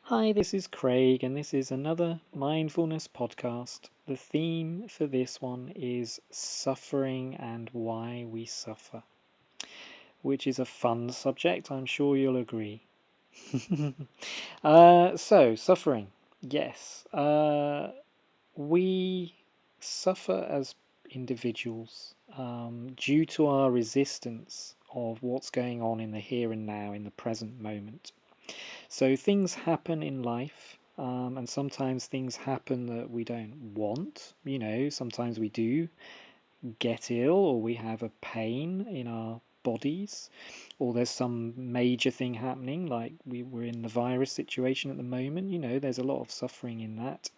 Hi, this is Craig, and this is another mindfulness podcast. The theme for this one is suffering and why we suffer, which is a fun subject, I'm sure you'll agree. Suffering. Yes, we suffer as individuals due to our resistance of what's going on in the here and now, in the present moment. So things happen in life, and sometimes things happen that we don't want. Sometimes we do get ill, or we have a pain in our bodies, or there's some major thing happening, like we're in the virus situation at the moment. There's a lot of suffering in that.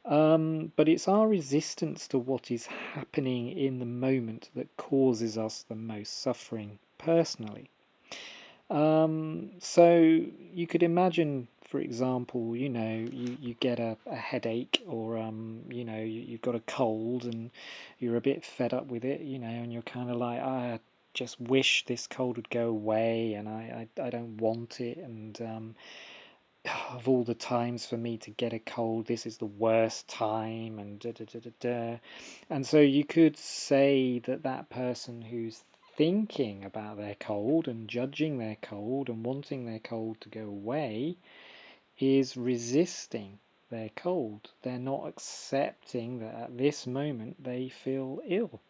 But it's our resistance to what is happening in the moment that causes us the most suffering personally. So you could imagine, for example, you get a headache, or you've got a cold and you're a bit fed up with it, and you're kind of like, I just wish this cold would go away, and I don't want it, and of all the times for me to get a cold, this is the worst time, and da da da da da. And so you could say that that person who's thinking about their cold and judging their cold and wanting their cold to go away is resisting their cold. They're not accepting that at this moment they feel ill.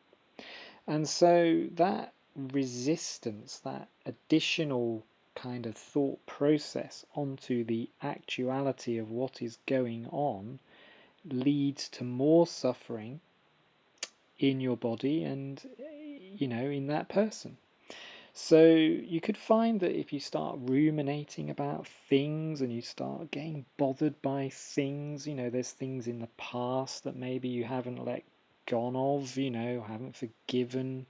And so that resistance, that additional kind of thought process onto the actuality of what is going on, leads to more suffering in your body and, in that person. So you could find that if you start ruminating about things and you start getting bothered by things, there's things in the past that maybe you haven't let gone of, haven't forgiven.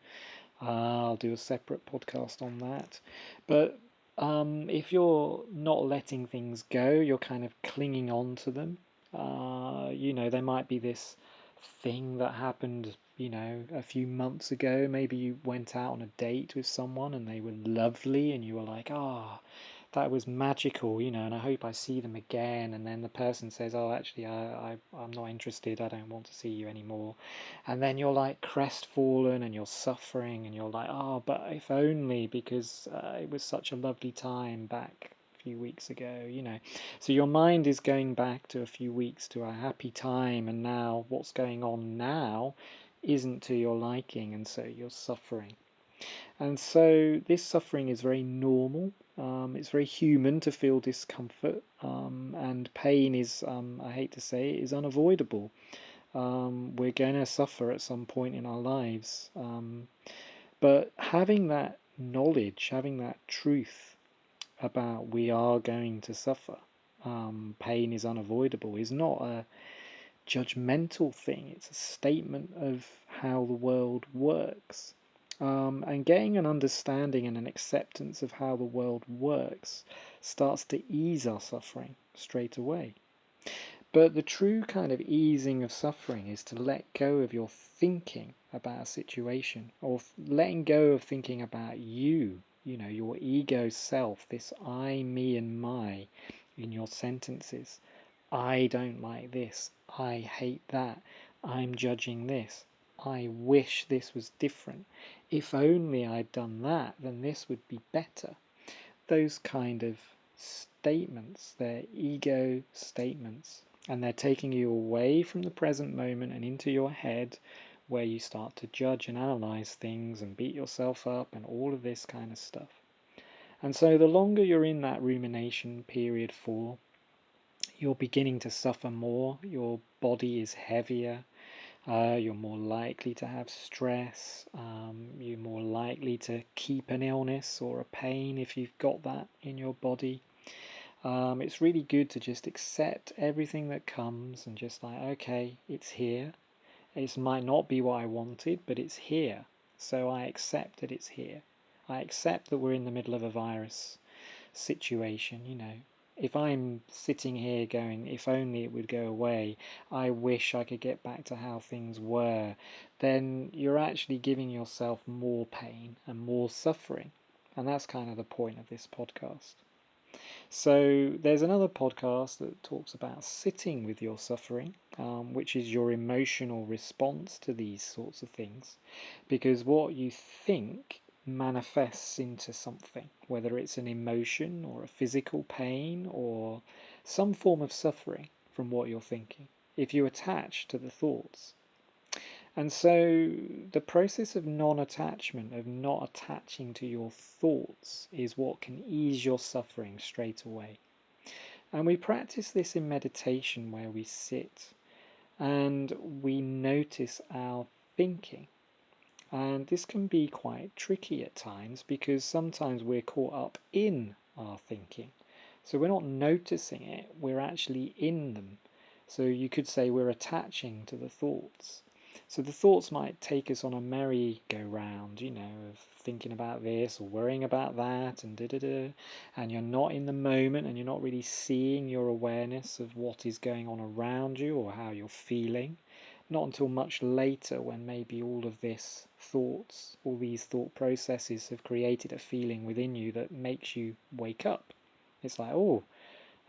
I'll do a separate podcast on that. But if you're not letting things go, you're kind of clinging on to them. There might be this thing that happened, a few months ago. Maybe you went out on a date with someone and they were lovely, and you were like, that was magical, and I hope I see them again. And then the person says, oh, actually, I'm not interested. I don't want to see you anymore. And then you're like crestfallen and you're suffering and you're like, oh, but if only, because it was such a lovely time back a few weeks ago. So your mind is going back to a few weeks, to a happy time, and now what's going on now isn't to your liking, and so you're suffering. And so this suffering is very normal. It's very human to feel discomfort, and pain is, I hate to say it, is unavoidable. We're going to suffer at some point in our lives. But having that knowledge, having that truth about we are going to suffer, pain is unavoidable, is not a judgmental thing. It's a statement of how the world works. And getting an understanding and an acceptance of how the world works starts to ease our suffering straight away. But the true kind of easing of suffering is to let go of your thinking about a situation, or letting go of thinking about your ego self, this I, me, and my in your sentences. I don't like this. I hate that. I'm judging this. I wish this was different. If only I'd done that, then this would be better. Those kind of statements, they're ego statements, and they're taking you away from the present moment and into your head, where you start to judge and analyze things and beat yourself up and all of this kind of stuff. And so the longer you're in that rumination period for, you're beginning to suffer more, your body is heavier, you're more likely to have stress, you're more likely to keep an illness or a pain if you've got that in your body. It's really good to just accept everything that comes and just like, okay, it's here. It might not be what I wanted, but it's here. So I accept that it's here. I accept that we're in the middle of a virus situation. If I'm sitting here going, if only it would go away, I wish I could get back to how things were, then you're actually giving yourself more pain and more suffering. And that's kind of the point of this podcast. So there's another podcast that talks about sitting with your suffering, which is your emotional response to these sorts of things. Because what you think manifests into something, whether it's an emotion or a physical pain or some form of suffering from what you're thinking, if you attach to the thoughts. And so the process of non attachment, of not attaching to your thoughts, is what can ease your suffering straight away. And we practice this in meditation where we sit and we notice our thinking. And this can be quite tricky at times because sometimes we're caught up in our thinking. So we're not noticing it, we're actually in them. So you could say we're attaching to the thoughts. So the thoughts might take us on a merry-go-round, of thinking about this or worrying about that and da-da-da. And you're not in the moment and you're not really seeing your awareness of what is going on around you or how you're feeling. Not until much later when maybe all of this thoughts, all these thought processes have created a feeling within you that makes you wake up. It's like, oh,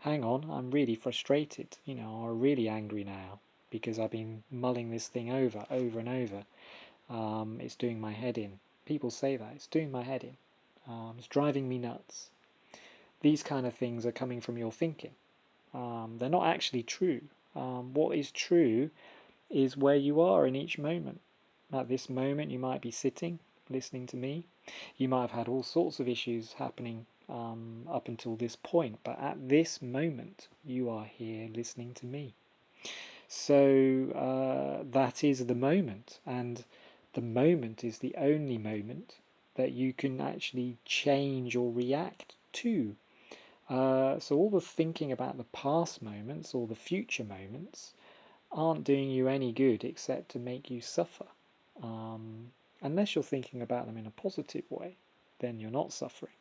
hang on, I'm really frustrated, or really angry now because I've been mulling this thing over and over. It's doing my head in. People say that, it's doing my head in. It's driving me nuts. These kind of things are coming from your thinking. They're not actually true. What is true is where you are in each moment. At this moment, you might be sitting, listening to me. You might have had all sorts of issues happening up until this point, but at this moment, you are here listening to me. So that is the moment, and the moment is the only moment that you can actually change or react to. So all the thinking about the past moments or the future moments aren't doing you any good except to make you suffer. Um, Unless you're thinking about them in a positive way, then you're not suffering.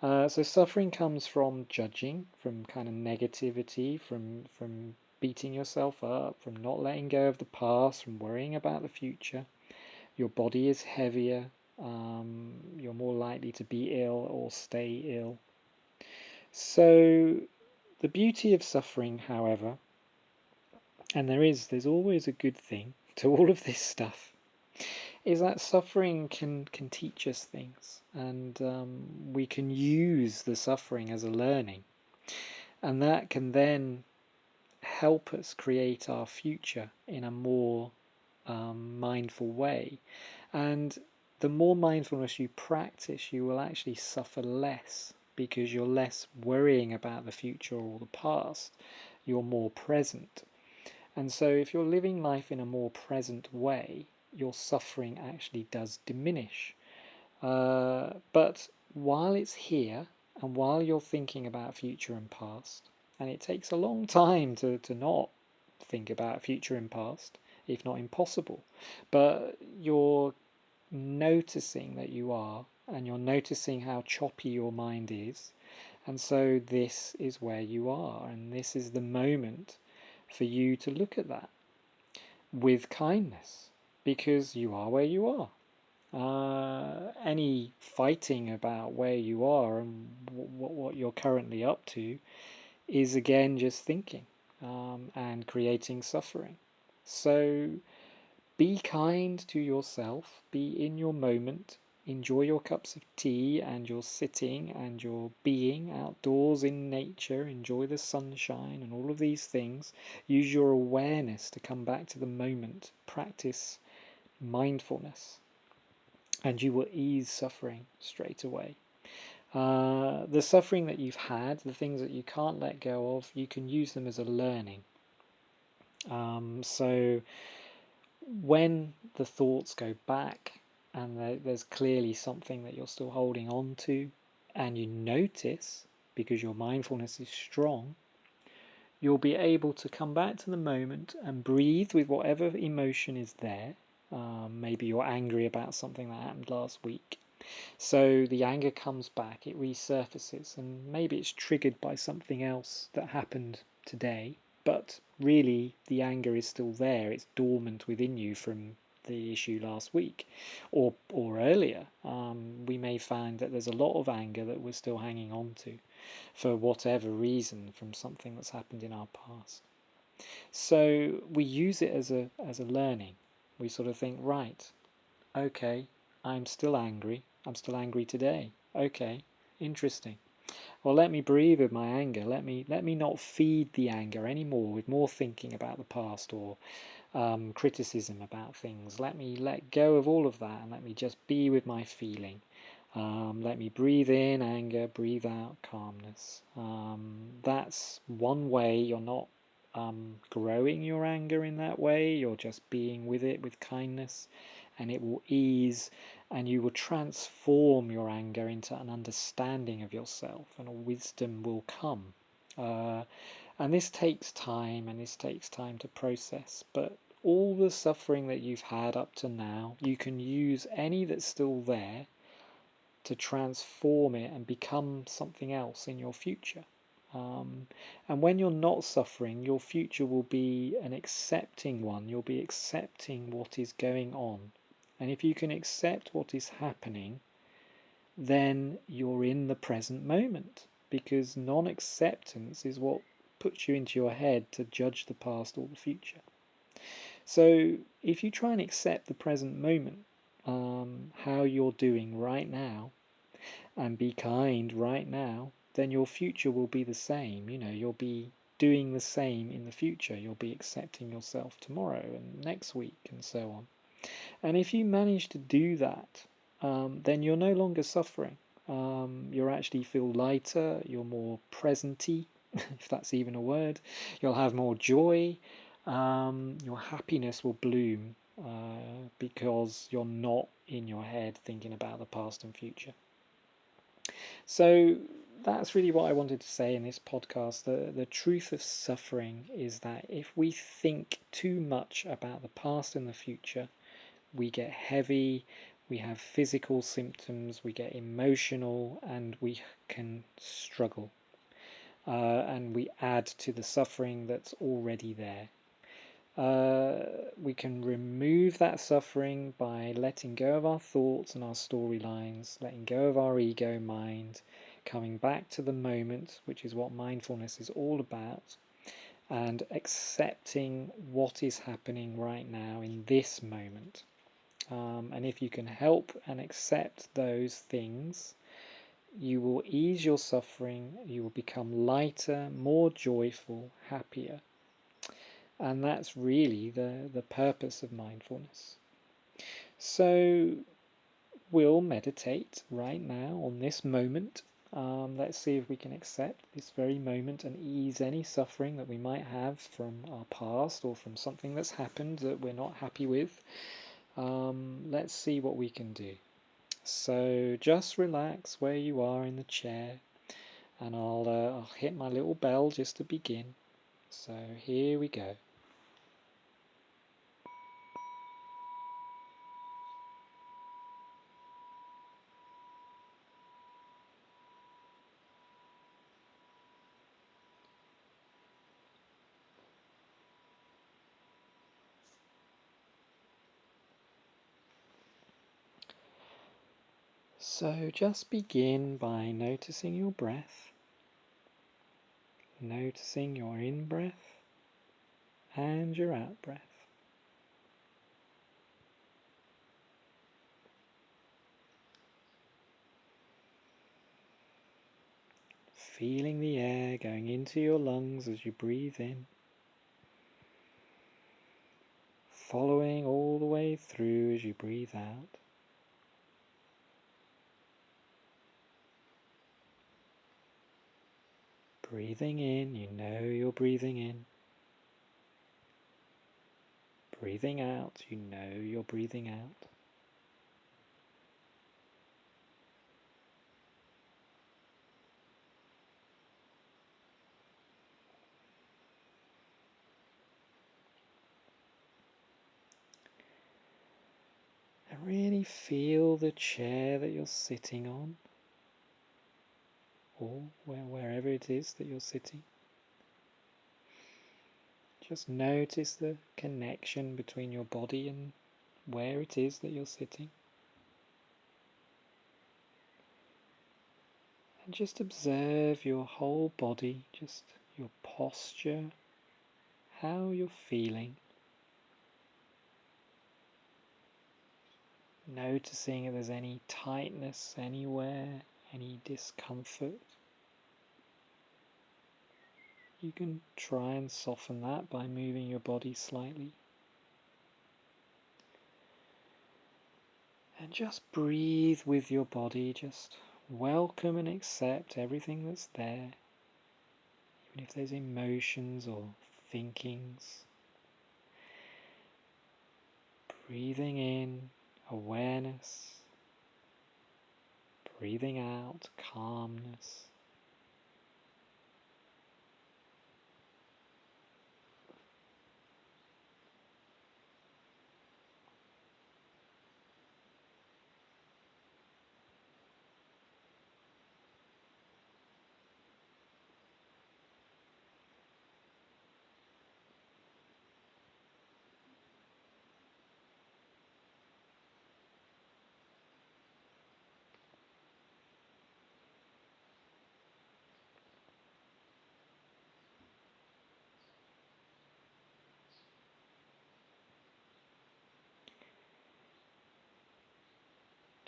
So suffering comes from judging, from kind of negativity, from beating yourself up, from not letting go of the past, from worrying about the future. Your body is heavier. You're more likely to be ill or stay ill. So the beauty of suffering, however, and there's always a good thing to all of this stuff, is that suffering can teach us things, and we can use the suffering as a learning, and that can then help us create our future in a more mindful way. And the more mindfulness you practice, you will actually suffer less because you're less worrying about the future or the past. You're more present. And so, if you're living life in a more present way, your suffering actually does diminish. But while it's here, and while you're thinking about future and past, and it takes a long time to not think about future and past, if not impossible, but you're noticing that you are, and you're noticing how choppy your mind is, and so this is where you are, and this is the moment for you to look at that with kindness because you are where you are. Any fighting about where you are and what you're currently up to is again just thinking and creating suffering. So be kind to yourself, be in your moment, enjoy your cups of tea and your sitting and your being outdoors in nature, enjoy the sunshine and all of these things. Use your awareness to come back to the moment, practice mindfulness, and you will ease suffering straight away. The suffering that you've had, the things that you can't let go of, you can use them as a learning. So when the thoughts go back and there's clearly something that you're still holding on to, and you notice because your mindfulness is strong, you'll be able to come back to the moment and breathe with whatever emotion is there. Maybe you're angry about something that happened last week. So the anger comes back, it resurfaces, and maybe it's triggered by something else that happened today, but really the anger is still there, it's dormant within you from the issue last week or earlier. We may find that there's a lot of anger that we're still hanging on to. for whatever reason from something that's happened in our past. So we use it as a learning. We sort of think, right, okay, I'm still angry. I'm still angry today. Okay, interesting. Well, let me breathe with my anger. Let me not feed the anger anymore with more thinking about the past or criticism about things. Let me let go of all of that and let me just be with my feeling. Let me breathe in anger, breathe out calmness. That's one way. You're not growing your anger in that way. You're just being with it with kindness, and it will ease, and you will transform your anger into an understanding of yourself, and a wisdom will come. Uh, and this takes time, and this takes time to process. But all the suffering that you've had up to now, you can use any that's still there to transform it and become something else in your future. Um, and when you're not suffering, your future will be an accepting one. You'll be accepting what is going on. And if you can accept what is happening, then you're in the present moment. Because non acceptance is what puts you into your head to judge the past or the future. So if you try and accept the present moment, how you're doing right now, and be kind right now, then your future will be the same. You'll be doing the same in the future. You'll be accepting yourself tomorrow and next week and so on. And if you manage to do that, then you're no longer suffering. You actually feel lighter, you're more presenty, if that's even a word. You'll have more joy. Your happiness will bloom because you're not in your head thinking about the past and future. So that's really what I wanted to say in this podcast. The truth of suffering is that if we think too much about the past and the future, we get heavy, we have physical symptoms, we get emotional, and we can struggle. And we add to the suffering that's already there. We can remove that suffering by letting go of our thoughts and our storylines, letting go of our ego mind, coming back to the moment, which is what mindfulness is all about, and accepting what is happening right now in this moment. And if you can help and accept those things, you will ease your suffering, you will become lighter, more joyful, happier. And that's really the purpose of mindfulness. So we'll meditate right now on this moment. Let's see if we can accept this very moment and ease any suffering that we might have from our past or from something that's happened that we're not happy with. Let's see what we can do. So just relax where you are in the chair, and I'll hit my little bell just to begin. So here we go. So just begin by noticing your breath, noticing your in-breath and your out-breath. Feeling the air going into your lungs as you breathe in, following all the way through as you breathe out. Breathing in, you know you're breathing in. Breathing out, you know you're breathing out. And really feel the chair that you're sitting on, or wherever it is that you're sitting. Just notice the connection between your body and where it is that you're sitting. And just observe your whole body, just your posture, how you're feeling. Noticing if there's any tightness anywhere, any discomfort. You can try and soften that by moving your body slightly. And just breathe with your body, just welcome and accept everything that's there, even if there's emotions or thinkings. Breathing in awareness, breathing out calmness.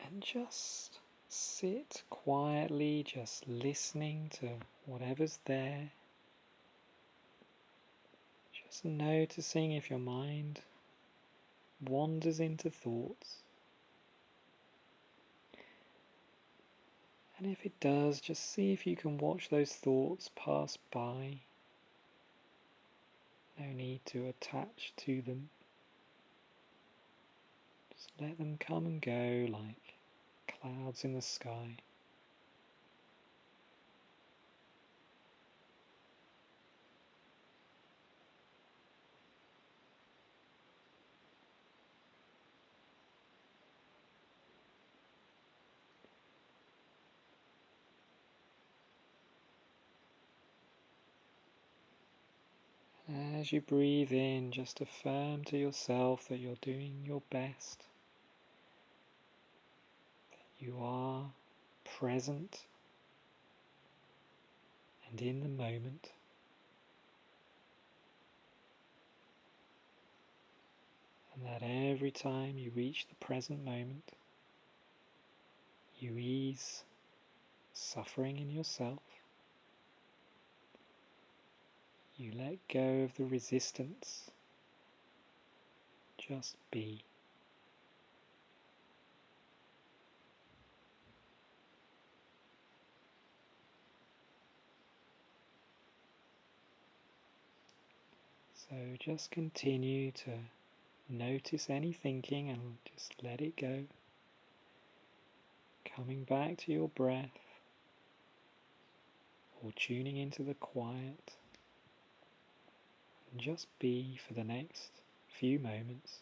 And just sit quietly, just listening to whatever's there. Just noticing if your mind wanders into thoughts. And if it does, just see if you can watch those thoughts pass by. No need to attach to them. Just let them come and go like clouds in the sky. As you breathe in, just affirm to yourself that you're doing your best. You are present and in the moment. And that every time you reach the present moment, you ease suffering in yourself. You let go of the resistance. Just be. So just continue to notice any thinking and just let it go. Coming back to your breath or tuning into the quiet. And just be for the next few moments.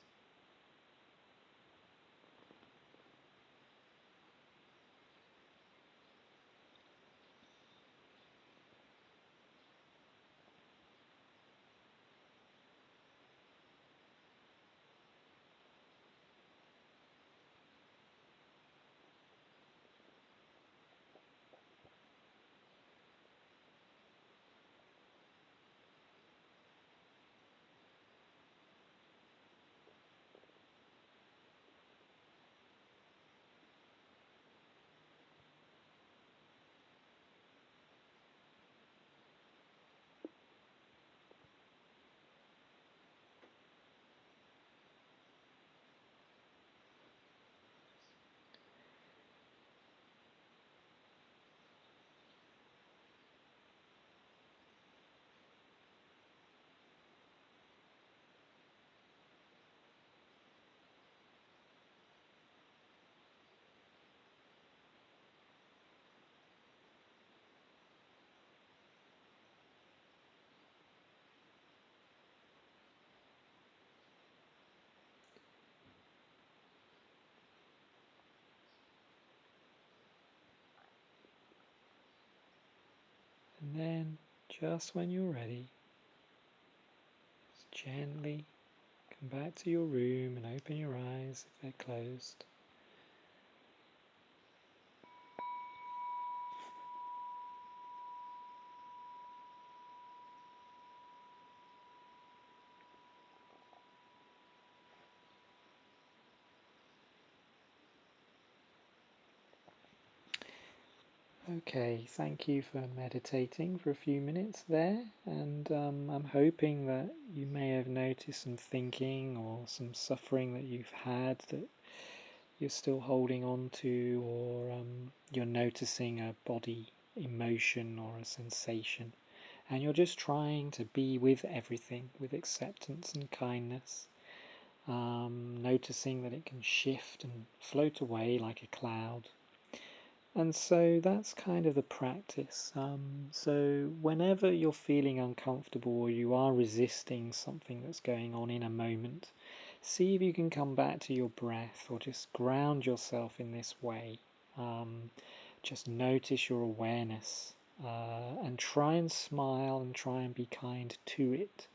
And then, just when you're ready, just gently come back to your room and open your eyes if they're closed. Okay, thank you for meditating for a few minutes there, and I'm hoping that you may have noticed some thinking or some suffering that you've had that you're still holding on to, or you're noticing a body emotion or a sensation, and you're just trying to be with everything with acceptance and kindness, noticing that it can shift and float away like a cloud. And so that's kind of the practice. So whenever you're feeling uncomfortable or you are resisting something that's going on in a moment, see if you can come back to your breath or just ground yourself in this way. Um, just notice your awareness and try and smile and try and be kind to it.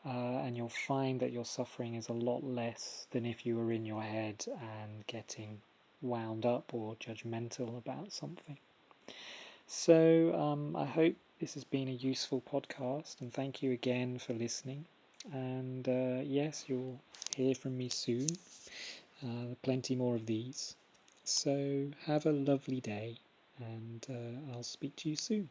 And you'll find that your suffering is a lot less than if you were in your head and getting wound up or judgmental about something. So I hope this has been a useful podcast, and thank you again for listening. And yes, you'll hear from me soon. Plenty more of these. So have a lovely day, and I'll speak to you soon.